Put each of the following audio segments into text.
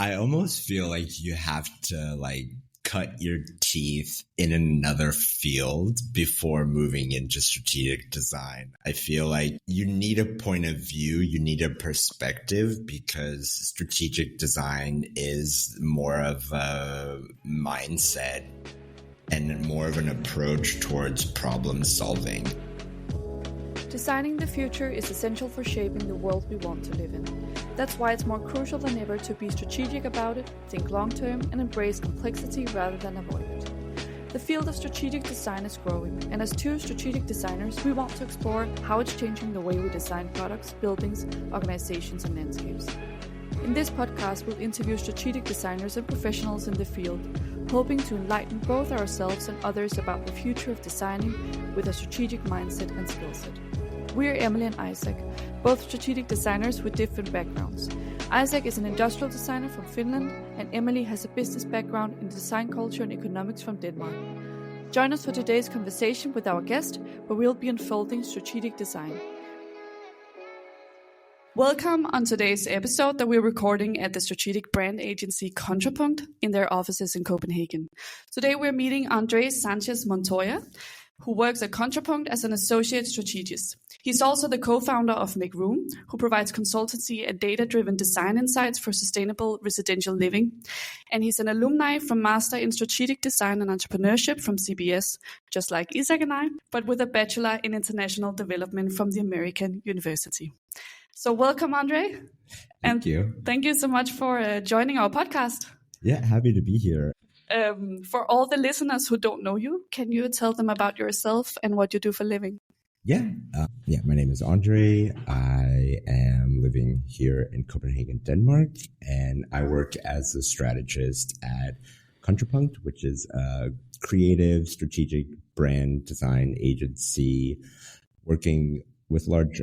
I almost feel like you have to cut your teeth in another field before moving into strategic design. I feel like you need a point of view, you need a perspective, because strategic design is more of a mindset and more of an approach towards problem solving. Designing the future is essential for shaping the world we want to live in. That's why it's more crucial than ever to be strategic about it, think long-term, and embrace complexity rather than avoid it. The field of strategic design is growing, and as two strategic designers, we want to explore how it's changing the way we design products, buildings, organizations, and landscapes. In this podcast, we'll interview strategic designers and professionals in the field, hoping to enlighten both ourselves and others about the future of designing with a strategic mindset and skill set. We're Emily and Isaac, both strategic designers with different backgrounds. Isaac is an industrial designer from Finland, and Emily has a business background in design culture and economics from Denmark. Join us for today's conversation with our guest, where we'll be unfolding strategic design. Welcome on today's episode that we're recording at the strategic brand agency Kontrapunkt in their offices in Copenhagen. Today we're meeting Andre Sanchez Montoya, who works at Kontrapunkt as an associate strategist. He's also the co-founder of Make Room, who provides consultancy and data-driven design insights for sustainable residential living. And he's an alumni from Master in Strategic Design and Entrepreneurship from CBS, just like Isaac and I, but with a Bachelor in International Development from the American University. So welcome, Andre. Thank you. Thank you so much for joining our podcast. Yeah, happy to be here. For all the listeners who don't know you, can you tell them about yourself and what you do for a living? Yeah. My name is Andre. I am living here in Copenhagen, Denmark, and I work as a strategist at Kontrapunkt, which is a creative, strategic brand design agency working with large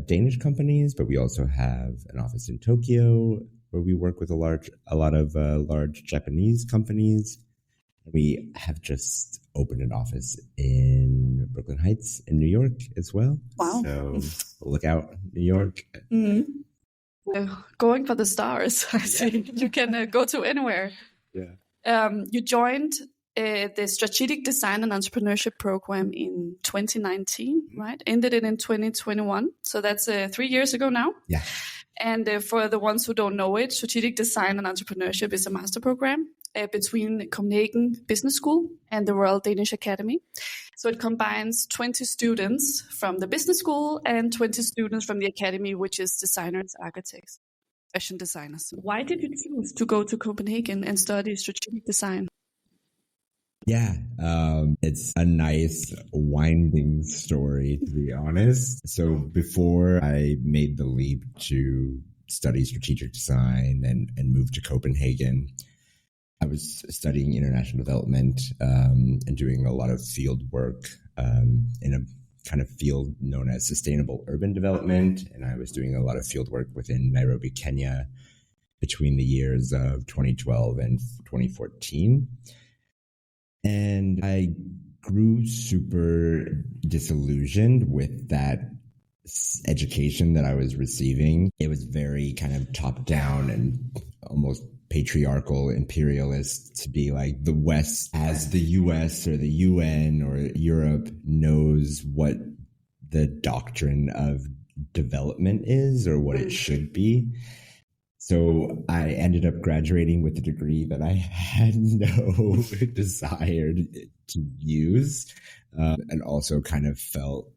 Danish companies, but we also have an office in Tokyo where we work with a lot of large Japanese companies. We have just opened an office in Brooklyn Heights in New York as well. Wow. So look out, New York. Mm-hmm. Going for the stars, I see. You can go to anywhere. Yeah. You joined the Strategic Design and Entrepreneurship program in 2019, right? Ended it in 2021. So that's 3 years ago now. Yeah. And for the ones who don't know it, Strategic Design and Entrepreneurship is a master program between Copenhagen Business School and the Royal Danish Academy. So it combines 20 students from the business school and 20 students from the academy, which is designers, architects, fashion designers. Why did you choose to go to Copenhagen and study strategic design? Yeah, it's a nice winding story, to be honest. So before I made the leap to study strategic design and move to Copenhagen, I was studying international development and doing a lot of field work in a kind of field known as sustainable urban development. And I was doing a lot of field work within Nairobi, Kenya, between the years of 2012 and 2014. And I grew super disillusioned with that education that I was receiving. It was very kind of top down and almost patriarchal, imperialist, to be like the West, as the US or the UN or Europe knows what the doctrine of development is or what it should be. So I ended up graduating with a degree that I had no desire to use, and also kind of felt,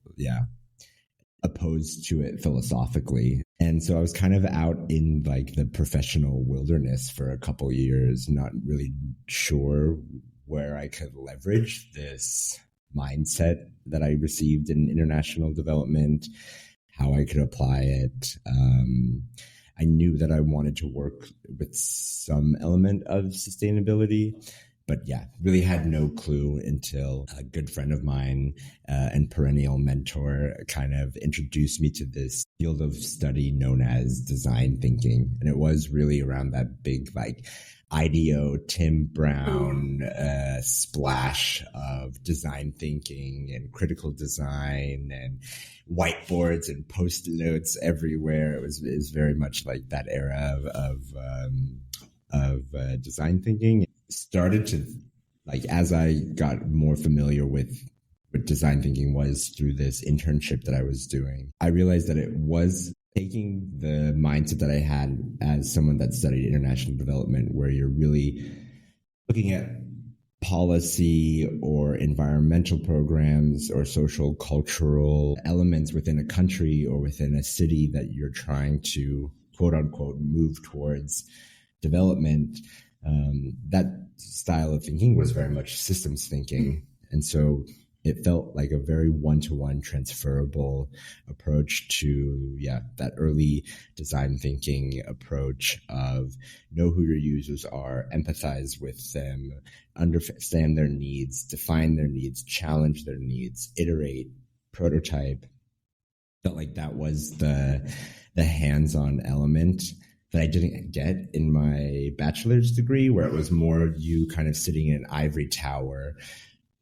opposed to it philosophically. And so I was kind of out in like the professional wilderness for a couple years, not really sure where I could leverage this mindset that I received in international development, how I could apply it. I knew that I wanted to work with some element of sustainability, but really had no clue until a good friend of mine and perennial mentor kind of introduced me to this field of study known as design thinking. And it was really around that big IDEO, Tim Brown splash of design thinking and critical design and whiteboards and post-it notes everywhere. It was very much like that era of design thinking. Started to, like, as I got more familiar with what design thinking was through this internship that I was doing, I realized that it was taking the mindset that I had as someone that studied international development, where you're really looking at policy or environmental programs or social cultural elements within a country or within a city that you're trying to, quote unquote, move towards development. That style of thinking was very much systems thinking. And so it felt like a very one-to-one transferable approach to, that early design thinking approach of know who your users are, empathize with them, understand their needs, define their needs, challenge their needs, iterate, prototype. Felt like that was the hands-on element that I didn't get in my bachelor's degree, where it was more you kind of sitting in an ivory tower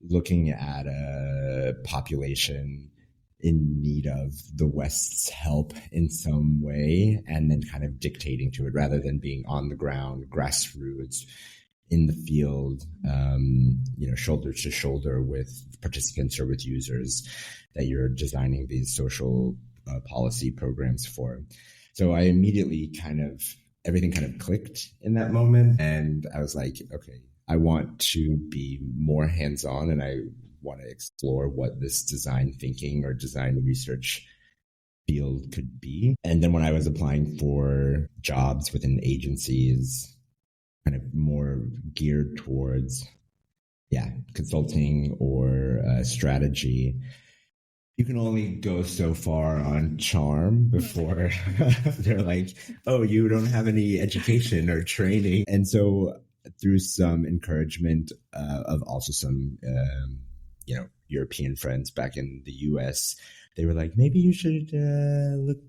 looking at a population in need of the West's help in some way and then kind of dictating to it, rather than being on the ground, grassroots, in the field, shoulder to shoulder with participants or with users that you're designing these social policy programs for. So I immediately everything kind of clicked in that moment. And I was like, okay, I want to be more hands-on, and I want to explore what this design thinking or design research field could be. And then when I was applying for jobs within agencies, kind of more geared towards, consulting or strategy, you can only go so far on charm before they're like, oh, you don't have any education or training. And so through some encouragement of also some, European friends back in the US, they were like, maybe you should look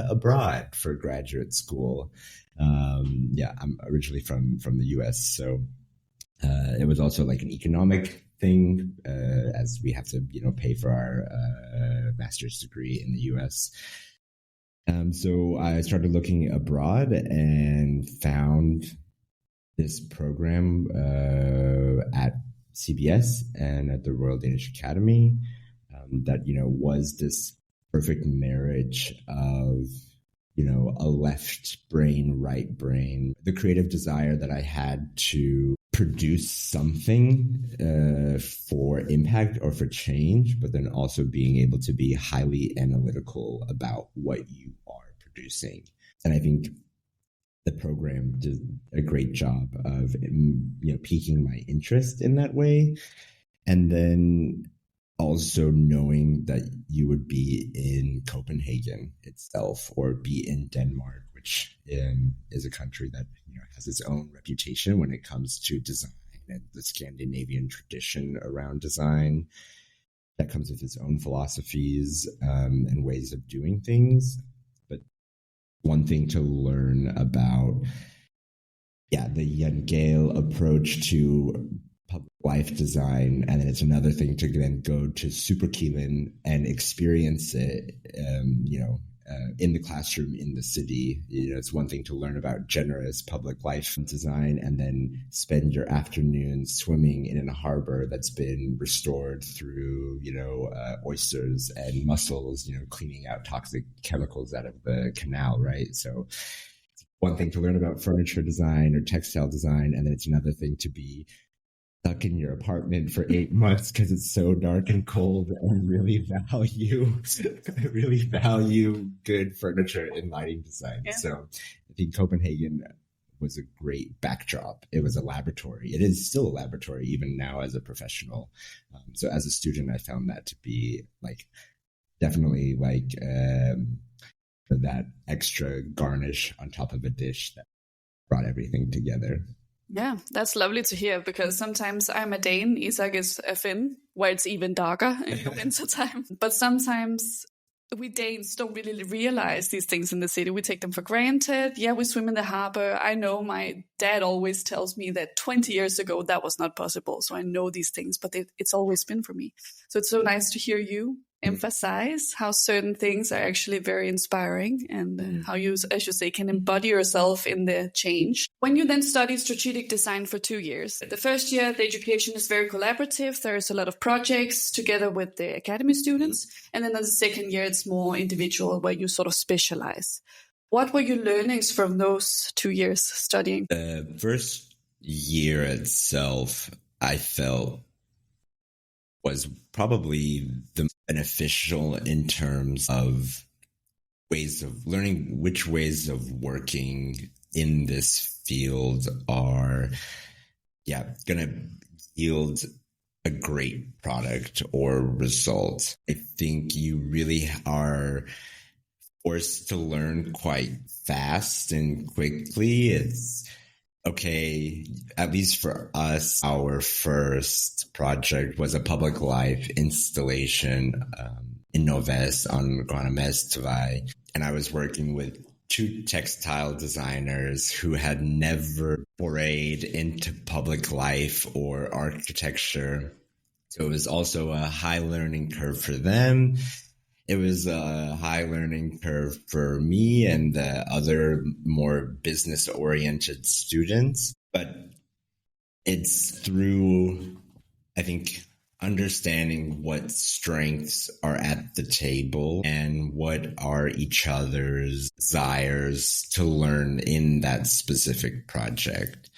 abroad for graduate school. I'm originally from the US, so it was also like an economic thing, as we have to, pay for our master's degree in the US. So I started looking abroad and found this program at CBS and at the Royal Danish Academy that, was this perfect marriage of, a left brain, right brain, the creative desire that I had to produce something for impact or for change, but then also being able to be highly analytical about what you are producing. And I think the program did a great job of, piquing my interest in that way. And then also knowing that you would be in Copenhagen itself or be in Denmark, which is a country that has its own reputation when it comes to design and the Scandinavian tradition around design that comes with its own philosophies and ways of doing things. But one thing to learn about, the Jan Gehl approach to public life design, and then it's another thing to then go to Superkilen and experience it, in the classroom in the city. It's one thing to learn about generous public life design and then spend your afternoon swimming in a harbor that's been restored through, oysters and mussels, cleaning out toxic chemicals out of the canal, right? So it's one thing to learn about furniture design or textile design, and then it's another thing to be stuck in your apartment for 8 months because it's so dark and cold, and really value good furniture in lighting design. Yeah. So I think Copenhagen was a great backdrop. It was a laboratory. It is still a laboratory even now as a professional. So as a student, I found that to be definitely that extra garnish on top of a dish that brought everything together. Yeah, that's lovely to hear, because sometimes I'm a Dane, Isak is a Finn, where it's even darker in the wintertime. But sometimes we Danes don't really realize these things in the city. We take them for granted. Yeah, we swim in the harbor. I know my dad always tells me that 20 years ago that was not possible. So I know these things, but it's always been for me. So it's so nice to hear you emphasize how certain things are actually very inspiring and how you, as you say, can embody yourself in the change. When you then study strategic design for 2 years, the first year, the education is very collaborative. There's a lot of projects together with the academy students. And then the second year, it's more individual where you sort of specialize. What were your learnings from those 2 years studying? The first year itself, I felt was probably the beneficial in terms of ways of learning which ways of working in this field are going to yield a great product or result. I think you really are forced to learn quite fast and quickly. It's okay, at least for us, our first project was a public life installation in Noves on Granamestavai. And I was working with 2 textile designers who had never forayed into public life or architecture. So it was also a high learning curve for them. It was a high learning curve for me and the other more business-oriented students. But it's through, I think, understanding what strengths are at the table and what are each other's desires to learn in that specific project.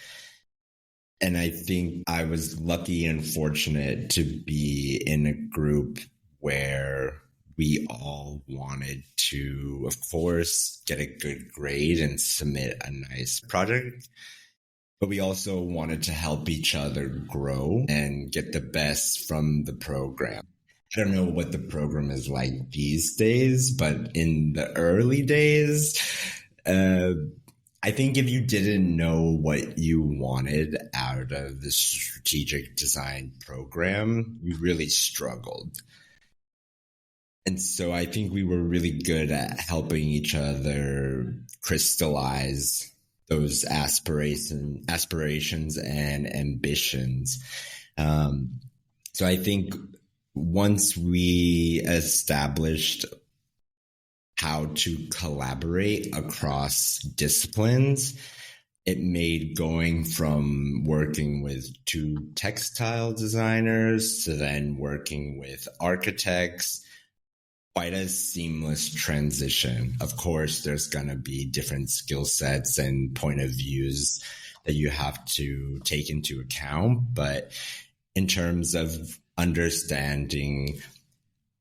And I think I was lucky and fortunate to be in a group where we all wanted to, of course, get a good grade and submit a nice project. But we also wanted to help each other grow and get the best from the program. I don't know what the program is like these days, but in the early days, I think if you didn't know what you wanted out of the strategic design program, you really struggled. And so I think we were really good at helping each other crystallize those aspirations and ambitions. So I think once we established how to collaborate across disciplines, it made going from working with 2 textile designers to then working with architects quite a seamless transition. Of course, there's going to be different skill sets and point of views that you have to take into account. But in terms of understanding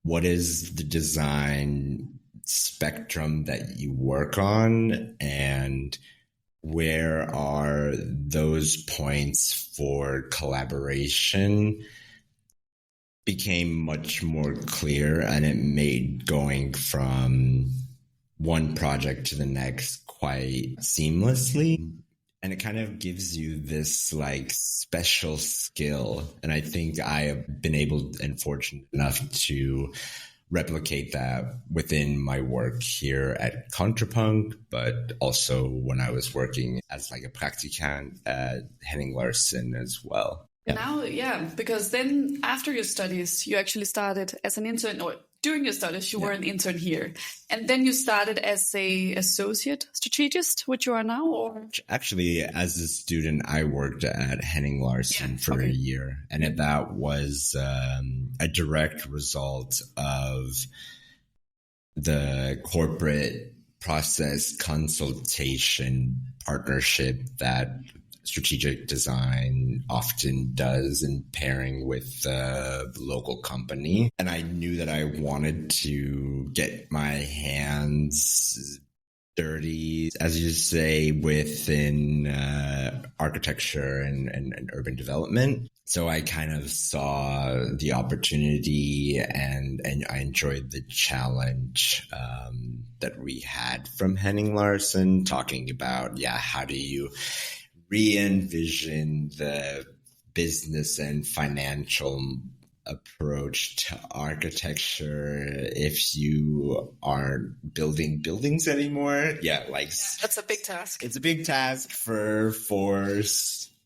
what is the design spectrum that you work on and where are those points for collaboration became much more clear, and it made going from one project to the next quite seamlessly. And it kind of gives you this like special skill. And I think I have been able and fortunate enough to replicate that within my work here at Kontrapunkt, but also when I was working as like a practicant at Henning Larsen as well. Now, because then after your studies, you actually started as an intern, or during your studies, you were an intern here. And then you started as a associate strategist, which you are now, or? Actually, as a student, I worked at Henning Larsen for a year. And that was a direct result of the corporate process consultation partnership that strategic design often does in pairing with the local company. And I knew that I wanted to get my hands dirty, as you say, within architecture and urban development. So I kind of saw the opportunity and I enjoyed the challenge that we had from Henning Larsen, talking about, how do you re-envision the business and financial approach to architecture if you aren't building buildings anymore. That's a big task. It's a big task for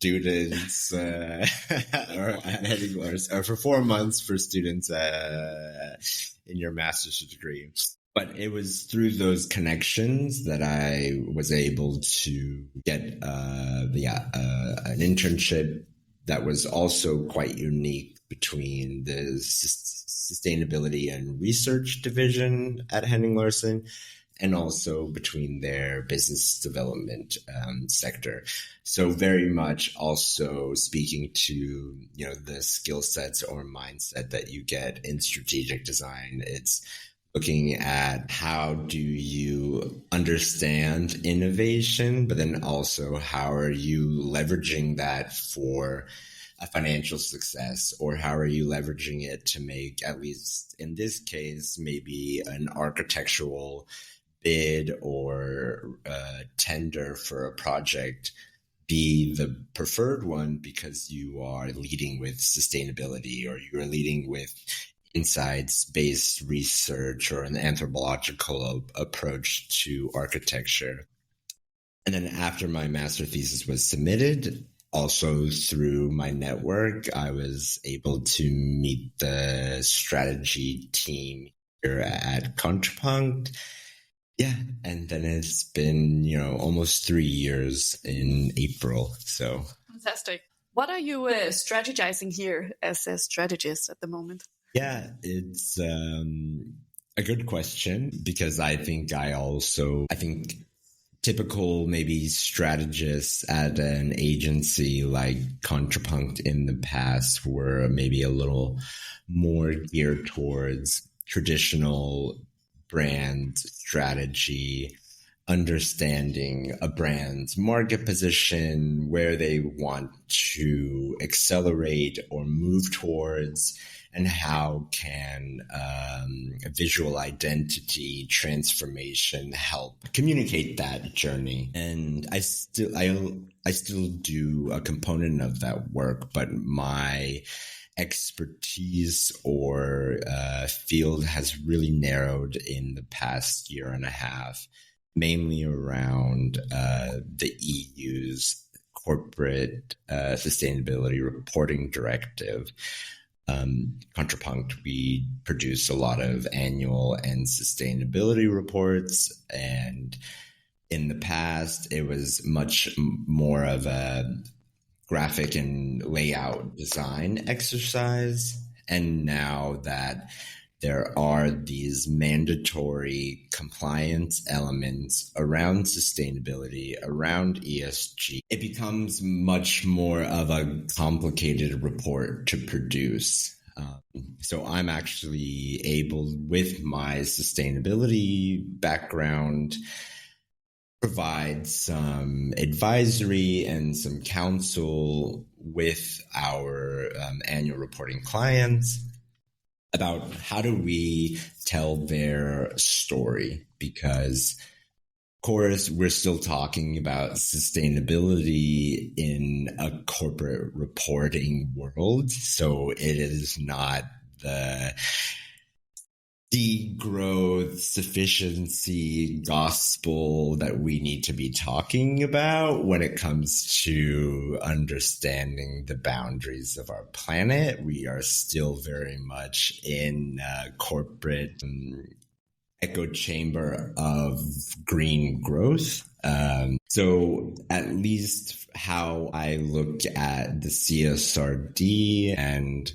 students or at Henning Larsen, or for 4 months for students in your master's degree. But it was through those connections that I was able to get an internship that was also quite unique between the sustainability and research division at Henning Larsen, and also between their business development sector. So very much also speaking to, the skill sets or mindset that you get in strategic design. It's looking at how do you understand innovation, but then also how are you leveraging that for a financial success, or how are you leveraging it to make, at least in this case, maybe an architectural bid or tender for a project be the preferred one because you are leading with sustainability, or you're leading with insights-based research or an anthropological approach to architecture. And then after my master thesis was submitted, also through my network, I was able to meet the strategy team here at Kontrapunkt. Yeah, and then it's been, almost 3 years in April. So fantastic. What are you strategizing here as a strategist at the moment? Yeah, it's a good question, because I think typical maybe strategists at an agency like Kontrapunkt in the past were maybe a little more geared towards traditional brand strategy, understanding a brand's market position, where they want to accelerate or move towards, and how can visual identity transformation help communicate that journey. And I still do a component of that work, but my expertise or field has really narrowed in the past year and a half, mainly around the EU's corporate sustainability reporting directive. Kontrapunkt, we produce a lot of annual and sustainability reports, and in the past it was much more of a graphic and layout design exercise. And now that there are these mandatory compliance elements around sustainability, around ESG, it becomes much more of a complicated report to produce. So I'm actually able, with my sustainability background, provide some advisory and some counsel with our annual reporting clients about how do we tell their story, because of course we're still talking about sustainability in a corporate reporting world, so it is not the degrowth sufficiency gospel that we need to be talking about when it comes to understanding the boundaries of our planet. We are still very much in a corporate echo chamber of green growth. So at least how I look at the CSRD and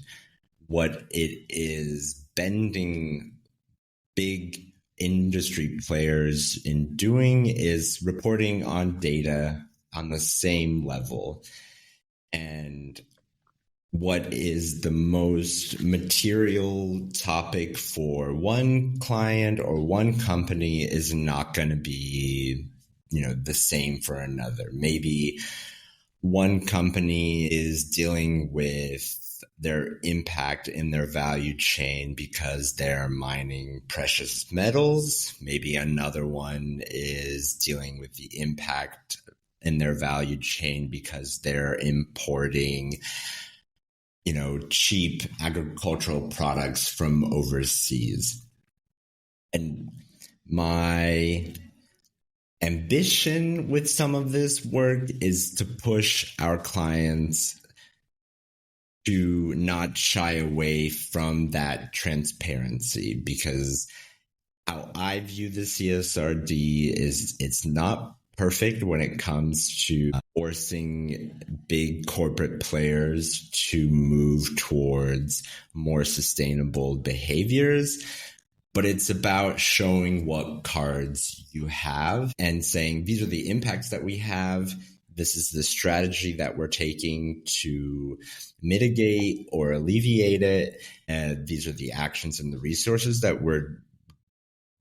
what it is bending big industry players in doing is reporting on data on the same level. And what is the most material topic for one client or one company is not going to be, the same for another. Maybe one company is dealing with their impact in their value chain because they're mining precious metals. Maybe another one is dealing with the impact in their value chain because they're importing, cheap agricultural products from overseas. And my ambition with some of this work is to push our clients to not shy away from that transparency, because how I view the CSRD is it's not perfect when it comes to forcing big corporate players to move towards more sustainable behaviors. But it's about showing what cards you have and saying, these are the impacts that we have. This is the strategy that we're taking to mitigate or alleviate it. And these are the actions and the resources that we're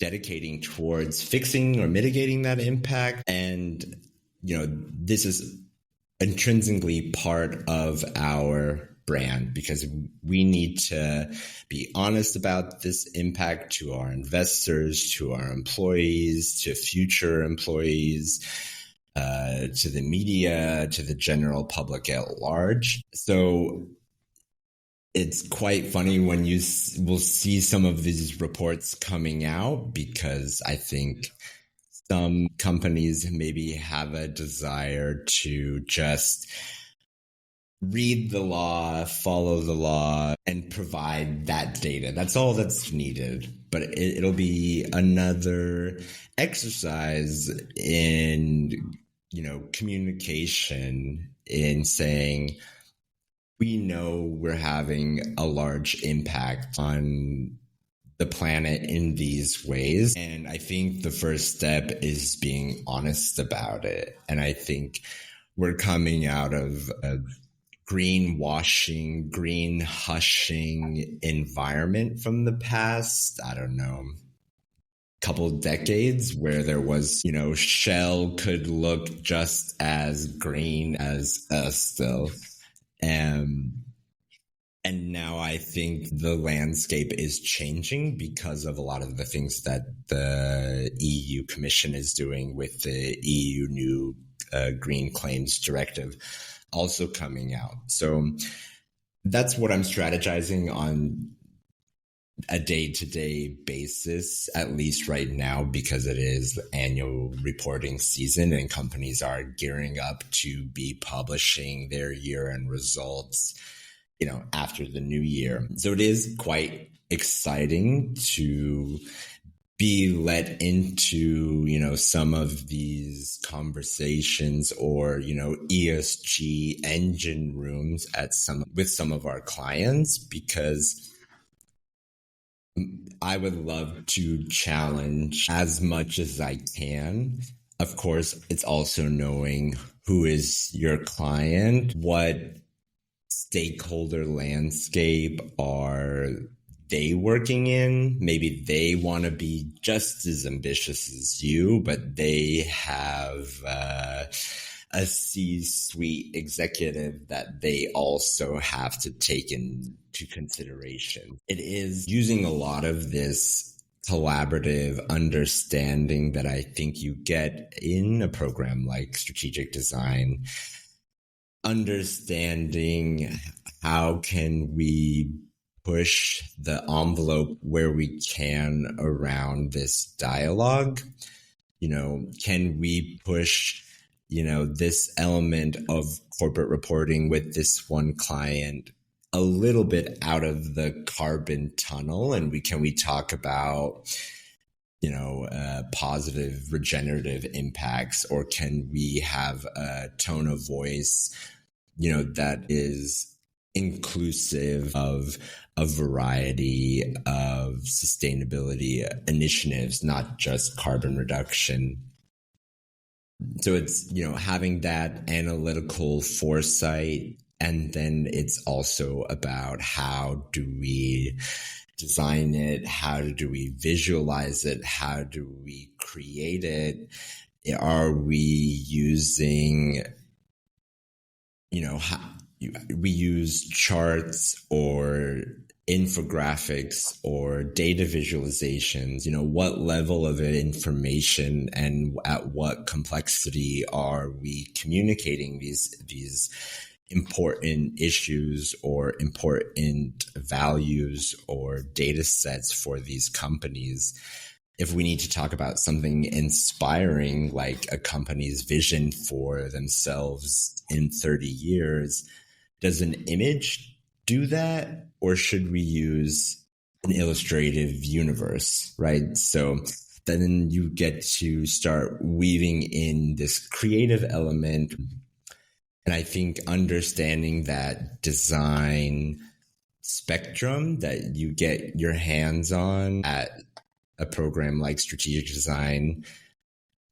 dedicating towards fixing or mitigating that impact. And, this is intrinsically part of our brand, because we need to be honest about this impact to our investors, to our employees, to future employees, to the media, to the general public at large. So it's quite funny when you will see some of these reports coming out, because I think some companies maybe have a desire to just read the law, follow the law, and provide that data. That's all that's needed. But it'll be another exercise in, communication, in saying, we know we're having a large impact on the planet in these ways. And I think the first step is being honest about it. And I think we're coming out of a greenwashing, green hushing environment from the past, I don't know, couple decades, where there was, Shell could look just as green as us still. And now I think the landscape is changing because of a lot of the things that the EU Commission is doing with the EU new Green Claims Directive also coming out. So that's what I'm strategizing on a day-to-day basis, at least right now, because it is annual reporting season and companies are gearing up to be publishing their year-end results, after the new year. So it is quite exciting to be let into, some of these conversations or, ESG engine rooms with some of our clients, because I would love to challenge as much as I can. Of course, it's also knowing who is your client, what stakeholder landscape are they working in. Maybe they want to be just as ambitious as you, but they have a C-suite executive that they also have to take into consideration. It is using a lot of this collaborative understanding that I think you get in a program like strategic design, understanding how can we push the envelope where we can around this dialogue. Can we push, this element of corporate reporting with this one client a little bit out of the carbon tunnel? And can we talk about, positive regenerative impacts, or can we have a tone of voice, that is inclusive of a variety of sustainability initiatives, not just carbon reduction. So it's, having that analytical foresight. And then it's also about how do we design it? How do we visualize it? How do we create it? Are we using, we use charts or infographics or data visualizations, what level of information and at what complexity are we communicating these important issues or important values or data sets for these companies? if we need to talk about something inspiring, like a company's vision for themselves in 30 years, does an image do that? Or should we use an illustrative universe, right? So then you get to start weaving in this creative element. And I think understanding that design spectrum that you get your hands on at a program like strategic design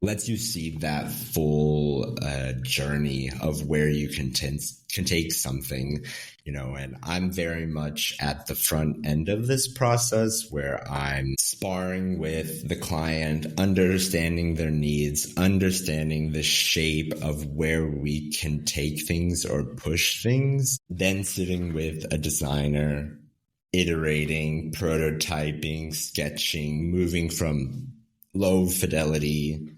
lets you see that full journey of where you can take something, and I'm very much at the front end of this process where I'm sparring with the client, understanding their needs, understanding the shape of where we can take things or push things, then sitting with a designer, iterating, prototyping, sketching, moving from low fidelity,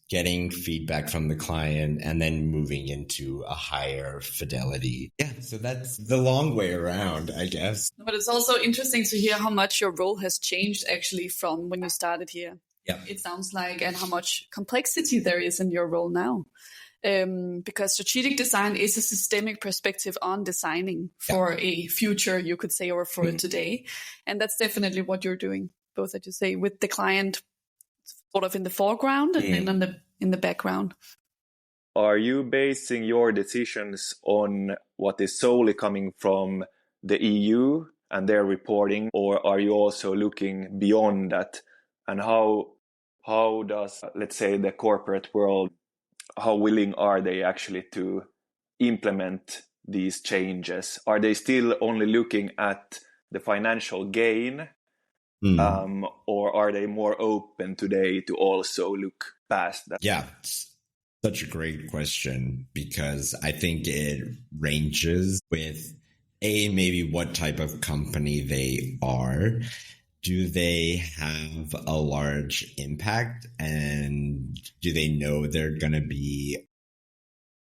getting feedback from the client, and then moving into a higher fidelity. Yeah, so that's the long way around, I guess. But it's also interesting to hear how much your role has changed actually from when you started here. Yeah, it sounds like, and how much complexity there is in your role now. Because strategic design is a systemic perspective on designing for a future, you could say, or for today. And that's definitely what you're doing, both, as you say, with the client sort of in the foreground and then in the background. Are you basing your decisions on what is solely coming from the EU and their reporting, or are you also looking beyond that? And how does, let's say, the corporate world, how willing are they actually to implement these changes? Are they still only looking at the financial gain? Or are they more open today to also look past that? Yeah, it's such a great question, because I think it ranges with maybe what type of company they are. Do they have a large impact, and do they know they're going to be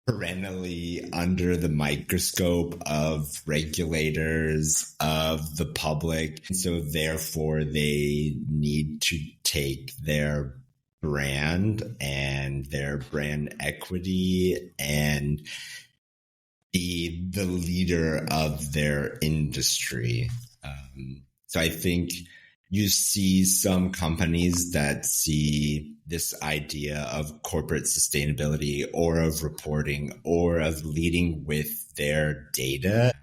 perennially under the microscope of regulators, of the public? And so therefore they need to take their brand and their brand equity and be the leader of their industry. So I think you see some companies that see this idea of corporate sustainability or of reporting or of leading with their data,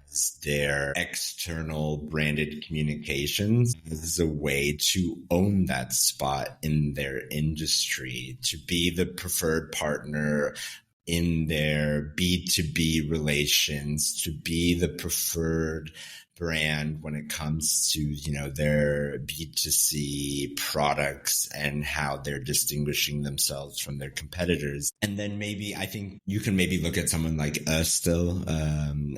their external branded communications, as a way to own that spot in their industry, to be the preferred partner in their B2B relations, to be the preferred brand when it comes to, their B2C products and how they're distinguishing themselves from their competitors. And then I think you can maybe look at someone like us still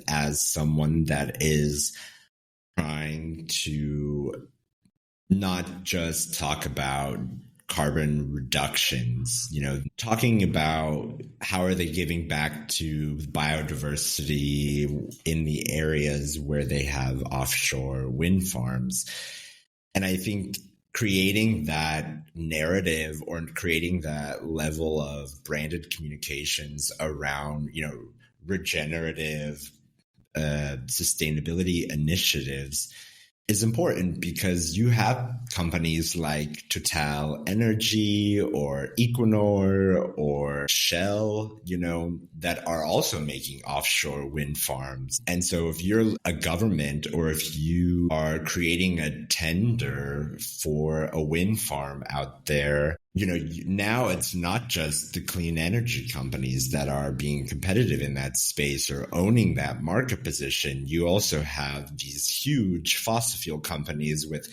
as someone that is trying to not just talk about carbon reductions, talking about how are they giving back to biodiversity in the areas where they have offshore wind farms. And I think creating that narrative or creating that level of branded communications around, regenerative sustainability initiatives is important, because you have companies like Total Energy or Equinor or Shell, that are also making offshore wind farms. And so if you're a government, or if you are creating a tender for a wind farm out there, now it's not just the clean energy companies that are being competitive in that space or owning that market position. You also have these huge fossil fuel companies with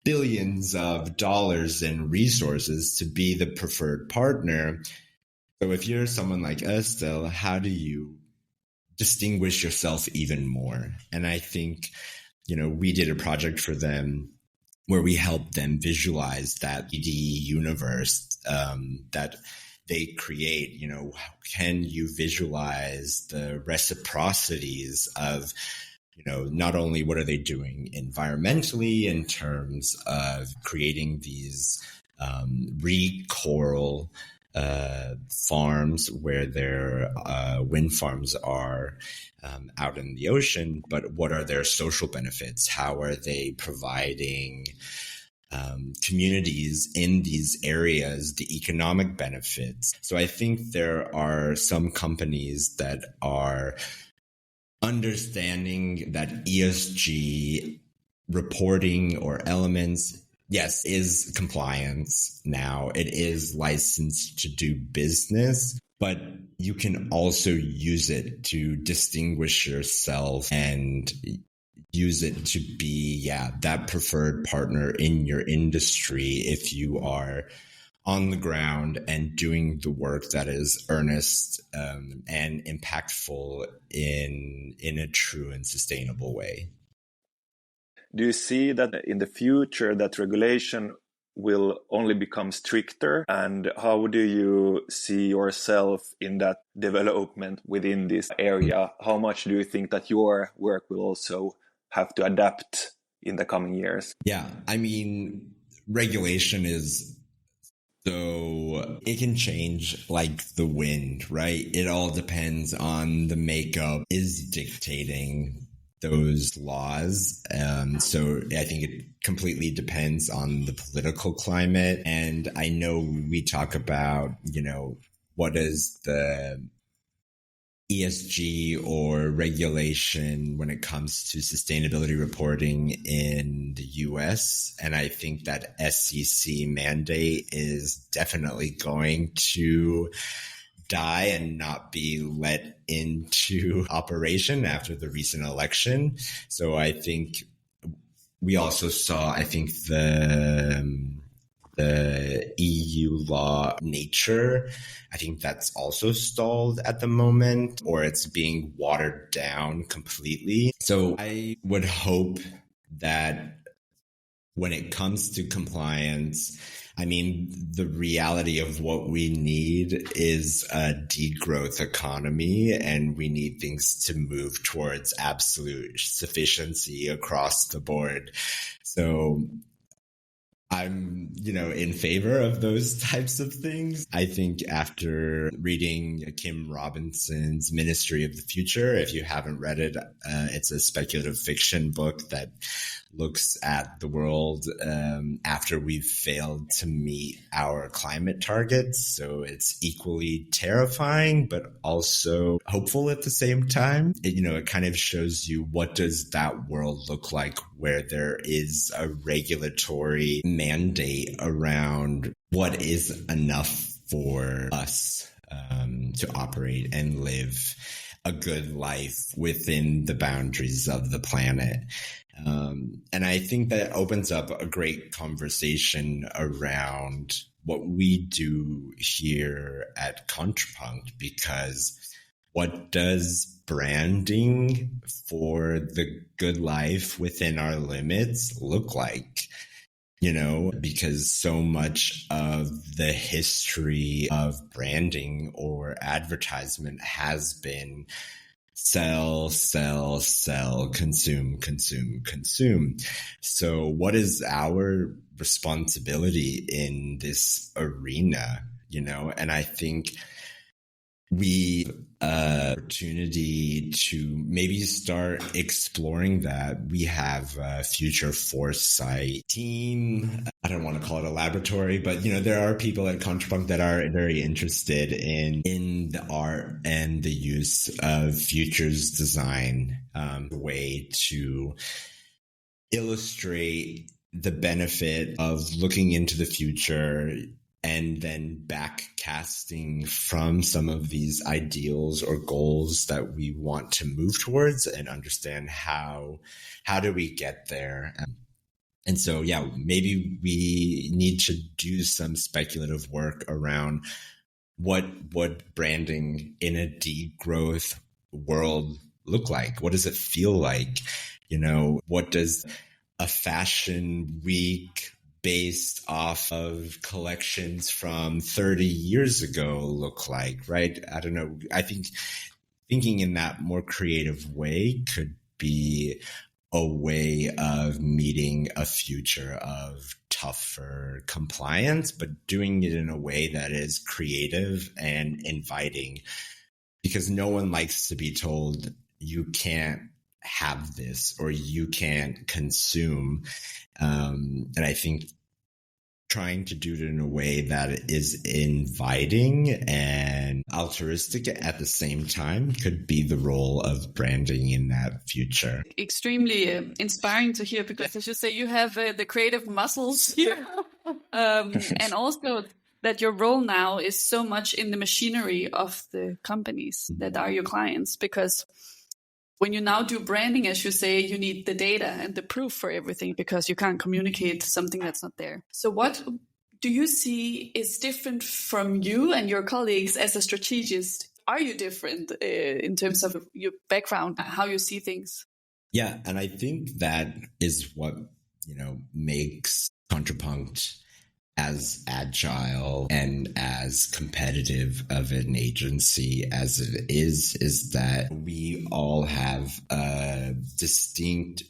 billions of dollars in resources to be the preferred partner. So if you're someone like us still, how do you distinguish yourself even more? And I think, we did a project for them where we helped them visualize that 3D universe that they create. Can you visualize the reciprocities of, not only what are they doing environmentally in terms of creating these re-coral farms where their wind farms are out in the ocean, but what are their social benefits? How are they providing communities in these areas the economic benefits? So I think there are some companies that are understanding that ESG reporting or elements, yes, is compliance now. It is licensed to do business, but you can also use it to distinguish yourself and use it to be, that preferred partner in your industry if you are on the ground and doing the work that is earnest and impactful in a true and sustainable way. Do you see that in the future that regulation will only become stricter? And how do you see yourself in that development within this area? How much do you think that your work will also have to adapt in the coming years? Yeah, I mean, regulation is so it can change like the wind, right? It all depends on the makeup is dictating those laws. So I think it completely depends on the political climate. And I know we talk about, what is the ESG or regulation when it comes to sustainability reporting in the US. And I think that SEC mandate is definitely going to die and not be let into operation after the recent election. So I think we also saw, the EU law nature, I think that's also stalled at the moment, or it's being watered down completely. So I would hope that when it comes to compliance, I mean, the reality of what we need is a degrowth economy, and we need things to move towards absolute sufficiency across the board. So I'm, in favor of those types of things. I think after reading Kim Robinson's Ministry of the Future, if you haven't read it, it's a speculative fiction book that looks at the world after we've failed to meet our climate targets. So it's equally terrifying, but also hopeful at the same time. It kind of shows you what does that world look like where there is a regulatory mandate around what is enough for us to operate and live a good life within the boundaries of the planet. And I think that opens up a great conversation around what we do here at Kontrapunkt, because what does branding for the good life within our limits look like? Because so much of the history of branding or advertisement has been sell, sell, sell, consume, consume, consume. So what is our responsibility in this arena? And I think we opportunity to maybe start exploring that. We have a future foresight team. I don't want to call it a laboratory, but there are people at Kontrapunkt that are very interested in the art and the use of futures design, a way to illustrate the benefit of looking into the future and then backcasting from some of these ideals or goals that we want to move towards, and understand how do we get there. And so, maybe we need to do some speculative work around what would branding in a degrowth world look like? What does it feel like? What does a fashion week based off of collections from 30 years ago look like, right? I don't know. I think thinking in that more creative way could be a way of meeting a future of tougher compliance, but doing it in a way that is creative and inviting, because no one likes to be told you can't have this or you can't consume. And I think trying to do it in a way that is inviting and altruistic at the same time could be the role of branding in that future. Extremely inspiring to hear, because as you say, you have the creative muscles here. And also that your role now is so much in the machinery of the companies that are your clients, because when you now do branding, as you say, you need the data and the proof for everything, because you can't communicate something that's not there. So what do you see is different from you and your colleagues as a strategist? Are you different in terms of your background, how you see things? Yeah, and I think that is what, makes Kontrapunkt as agile and as competitive of an agency as it is that we all have a distinct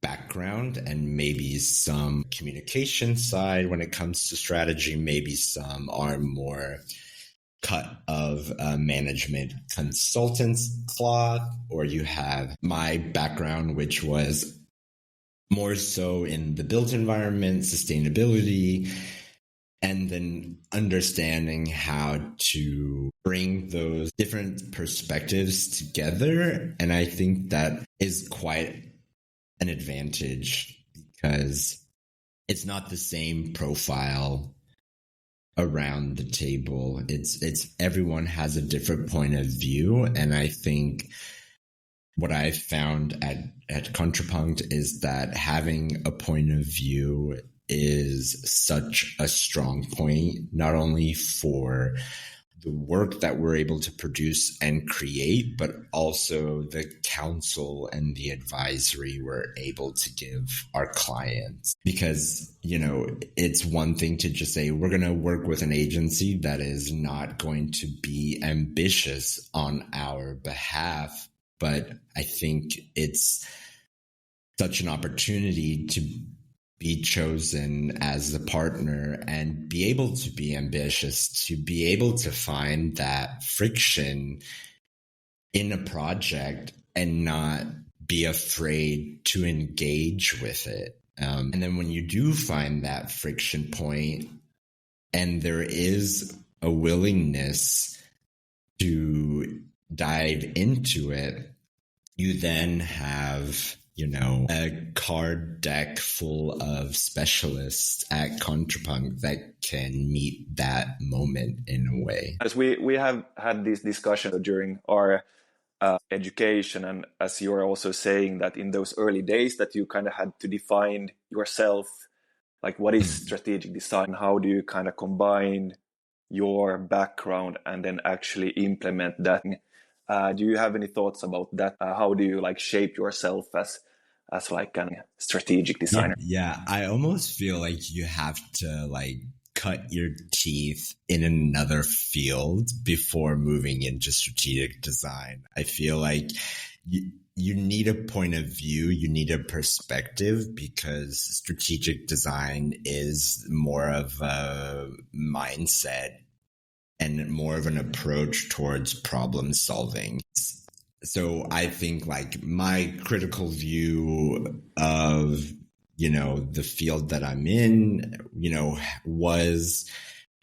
background and maybe some communication side when it comes to strategy. Maybe some are more cut of management consultants cloth, or you have my background, which was more so in the built environment, sustainability, and then understanding how to bring those different perspectives together. And I think that is quite an advantage, because it's not the same profile around the table. It's everyone has a different point of view. And I think what I found at Kontrapunkt is that having a point of view is such a strong point, not only for the work that we're able to produce and create, but also the counsel and the advisory we're able to give our clients. Because, it's one thing to just say, we're going to work with an agency that is not going to be ambitious on our behalf. But I think it's such an opportunity to be chosen as the partner and be able to be ambitious, to be able to find that friction in a project and not be afraid to engage with it. And then when you do find that friction point and there is a willingness to dive into it, you then have a card deck full of specialists at Kontrapunkt that can meet that moment in a way. As we have had this discussion during our education, and as you're also saying that in those early days that you kind of had to define yourself, like what is strategic design, how do you kind of combine your background and then actually implement that? Do you have any thoughts about that? How do you shape yourself as like a strategic designer? Yeah, I almost feel like you have to cut your teeth in another field before moving into strategic design. I feel like you need a point of view, you need a perspective, because strategic design is more of a mindset and more of an approach towards problem solving. So I think my critical view of, the field that I'm in, was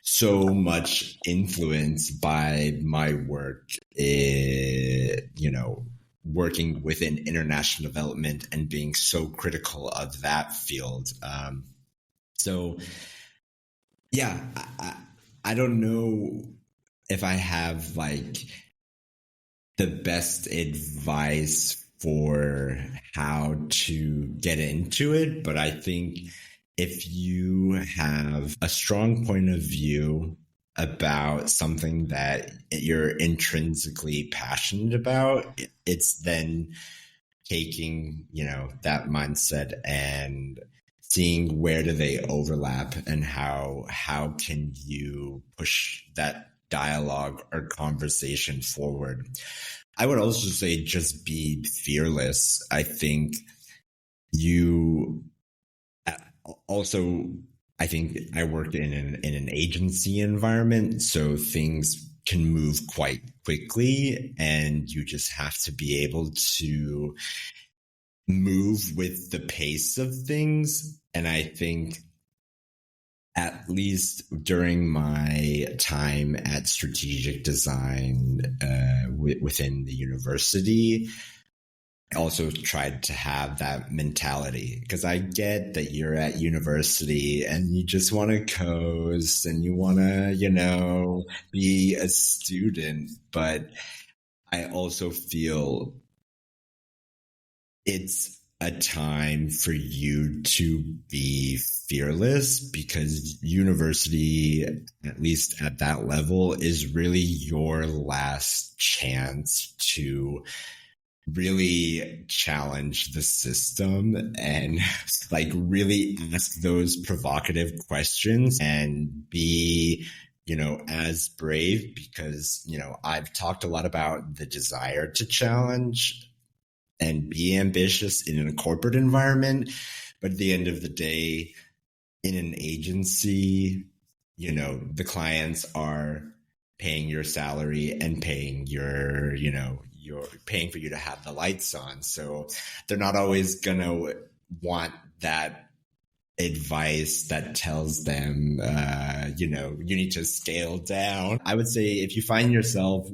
so much influenced by my work, working within international development and being so critical of that field. So yeah, I don't know if I have the best advice for how to get into it, but I think if you have a strong point of view about something that you're intrinsically passionate about, it's then taking, that mindset and seeing where do they overlap and how can you push that dialogue or conversation forward. I would also say just be fearless. I think you also I think I worked in an agency environment, so things can move quite quickly, and you just have to be able to move with the pace of things. And I think at least during my time at strategic design within the university, I also tried to have that mentality, because I get that you're at university and you just want to coast and you want to, be a student. But I also feel it's a time for you to be fearless, because university, at least at that level, is really your last chance to really challenge the system and really ask those provocative questions and be, as brave, because, I've talked a lot about the desire to challenge and be ambitious in a corporate environment. But at the end of the day, in an agency, the clients are paying your salary and paying you're paying for you to have the lights on. So they're not always going to want that advice that tells them, you need to scale down. I would say if you find yourself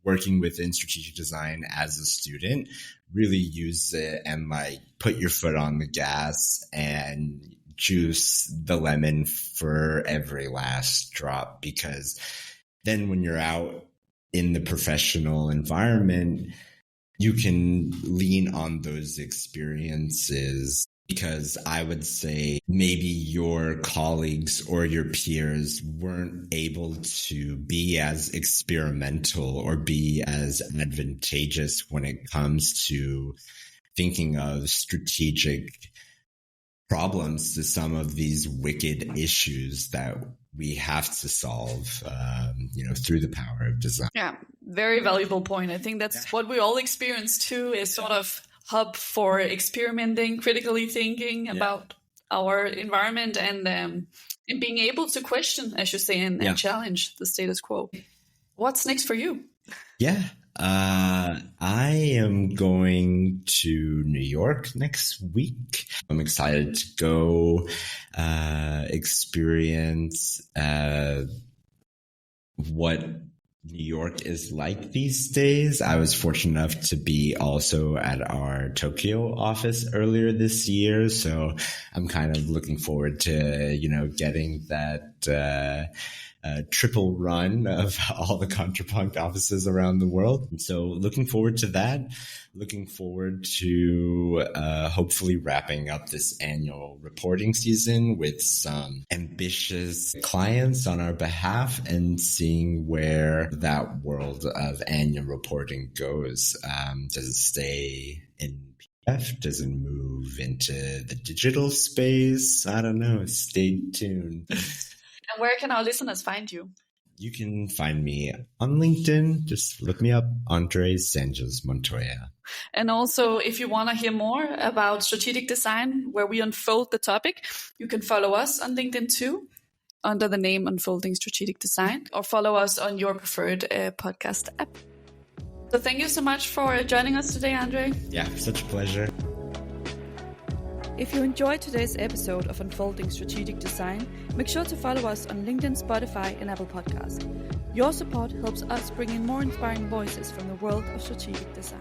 working within strategic design as a student, really use it and put your foot on the gas and juice the lemon for every last drop, because then when you're out in the professional environment, you can lean on those experiences, because I would say maybe your colleagues or your peers weren't able to be as experimental or be as advantageous when it comes to thinking of strategic problems to some of these wicked issues that we have to solve, through the power of design. Yeah, very valuable point. I think that's what we all experience too, is sort of hub for experimenting, critically thinking about our environment, and being able to question, as you say, and challenge the status quo. What's next for you? Yeah. I am going to New York next week. I'm excited to go experience what New York is like these days. I was fortunate enough to be also at our Tokyo office earlier this year, so I'm kind of looking forward to, getting that triple run of all the Kontrapunkt offices around the world. So looking forward to that. Looking forward to hopefully wrapping up this annual reporting season with some ambitious clients on our behalf and seeing where that world of annual reporting goes. Does it stay in PDF? Does it move into the digital space? I don't know. Stay tuned. And where can our listeners find you? You can find me on LinkedIn. Just look me up, Andre Sanchez Montoya. And also, if you want to hear more about strategic design, where we unfold the topic, you can follow us on LinkedIn too, under the name Unfolding Strategic Design, or follow us on your preferred podcast app. So thank you so much for joining us today, Andre. Yeah, such a pleasure. If you enjoyed today's episode of Unfolding Strategic Design, make sure to follow us on LinkedIn, Spotify, and Apple Podcasts. Your support helps us bring in more inspiring voices from the world of strategic design.